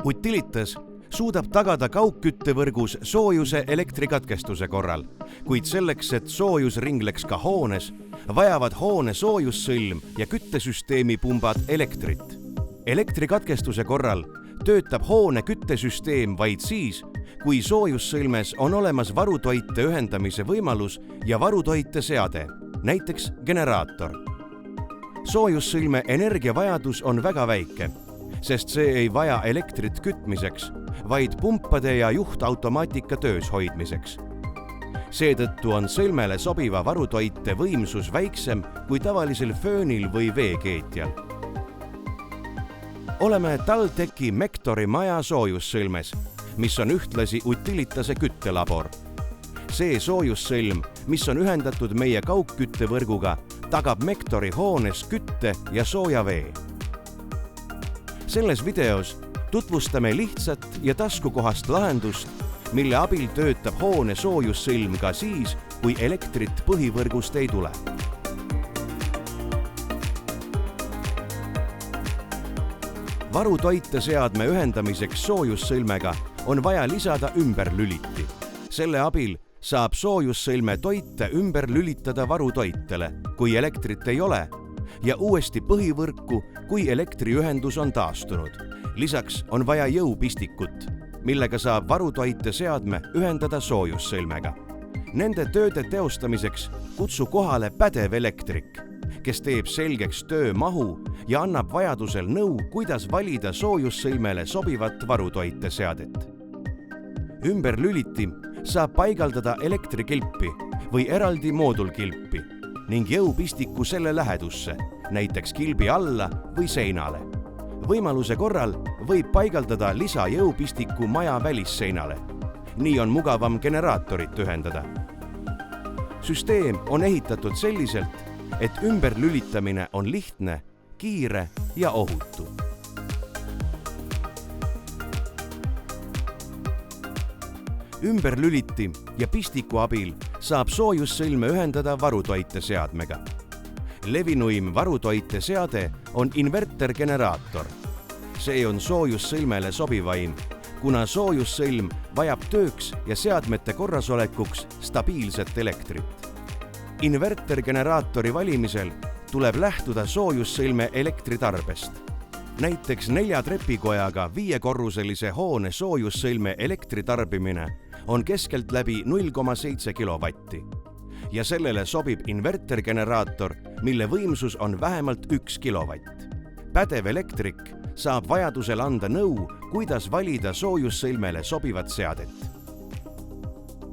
Utilitas suudab tagada kaugküttevõrgus soojuse elektrikatkestuse korral, kuid selleks, et soojus ringleks ka hoones, vajavad hoone soojussõlm ja küttesüsteemi pumbad elektrit. Elektrikatkestuse korral töötab hoone küttesüsteem vaid siis, kui soojussõlmes on olemas varutoite ühendamise võimalus ja varutoite seade, näiteks generaator. Soojussõlme energiavajadus on väga väike, sest see ei vaja elektrit kütmiseks, vaid pumpade ja juhtautomaatika töös hoidmiseks. Seetõttu on sõlmele sobiva varutoite võimsus väiksem kui tavalisel föönil või veekeetjal. Oleme TalTechi Mektori maja soojussõlmes, mis on ühtlasi Utilitase küttelabor. See soojussõlm, mis on ühendatud meie kaugküttevõrguga, tagab Mektori hoones kütte ja sooja vee. Selles videos tutvustame lihtsat ja taskukohast lahendust, mille abil töötab hoone soojussõlm ka siis, kui elektrit põhivõrgust ei tule. Varutoiteseadme ühendamiseks soojussõlmega on vaja lisada ümberlüliti. Selle abil saab soojussõlme toite ümber lülitada varutoitele, kui elektrit ei ole, ja uuesti põhivõrku, kui elektriühendus on taastunud. Lisaks on vaja jõupistikut, millega saab varutoiteseadme ühendada soojussõlmega. Nende tööde teostamiseks kutsu kohale pädev elektrik, kes teeb selgeks töö mahu ja annab vajadusel nõu, kuidas valida soojussõlmele sobivat varutoiteseadet. Ümberlüliti saab paigaldada elektrikilpi või eraldi moodulkilpi ning jõupistiku selle lähedusse, näiteks kilbi alla või seinale. Võimaluse korral võib paigaldada lisajõupistiku maja välisseinale. Nii on mugavam generaatorit ühendada. Süsteem on ehitatud selliselt, et ümberlülitamine on lihtne, kiire ja ohutu. Ümberlüliti ja pistiku abil saab soojussõlme ühendada varutoiteseadmega. Levinuim varutoiteseade on invertergeneraator. See on soojussõlmele sobivaim, kuna soojussõlm vajab tööks ja seadmete korrasolekuks stabiilset elektrit. Invertergeneraatori valimisel tuleb lähtuda soojussõlme elektritarbest. Näiteks 4 trepikojaga 5-korruselise hoone soojussõlme elektritarbimine on keskeltläbi 0,7 kilovatti. Ja sellele sobib invertergeneraator, mille võimsus on vähemalt 1 kilovatt. Pädev elektrik saab vajadusel anda nõu, kuidas valida soojussõlmele sobivat seadet.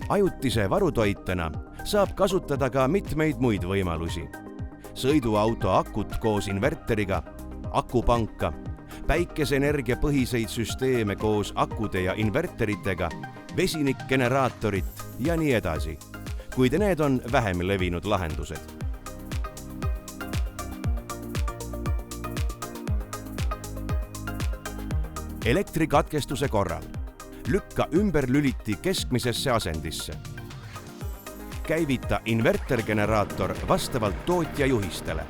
Ajutise varutoitena saab kasutada ka mitmeid muid võimalusi. Sõiduauto akut koos inverteriga, akupanka, päikeseenergia põhiseid süsteeme koos akude ja inverteritega, vesinikgeneraatorit ja nii edasi, kuid need on vähem levinud lahendused. Elektrikatkestuse korral lükka ümberlüliti keskmisesse asendisse. Käivita invertergeneraator vastavalt tootja juhistele.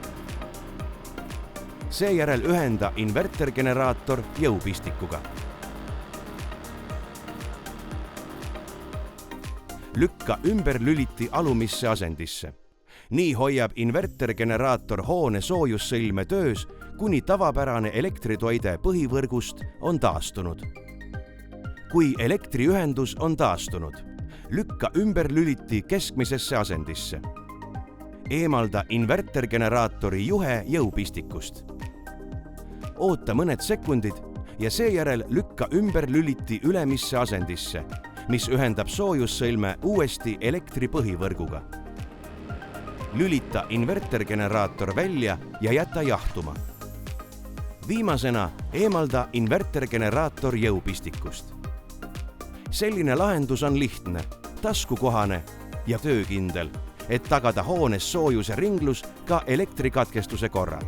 Seejärel ühenda invertergeneraator jõupistikuga. Lükka ümberlüliti alumisse asendisse. Nii hoiab invertergeneraator hoone soojussõlme töös, kuni tavapärane elektritoide põhivõrgust on taastunud. Kui elektriühendus on taastunud, lükka ümberlüliti keskmisesse asendisse. Eemalda invertergeneraatori juhe jõupistikust. Oota mõned sekundid ja seejärel lükka ümberlüliti ülemisse asendisse, mis ühendab soojussõlme uuesti elektri põhivõrguga. Lülita invertergeneraator välja ja jäta jahtuma. Viimasena eemalda invertergeneraator jõupistikust. Selline lahendus on lihtne, taskukohane ja töökindel, et tagada hoones soojuse ringlus ka elektrikatkestuse korral.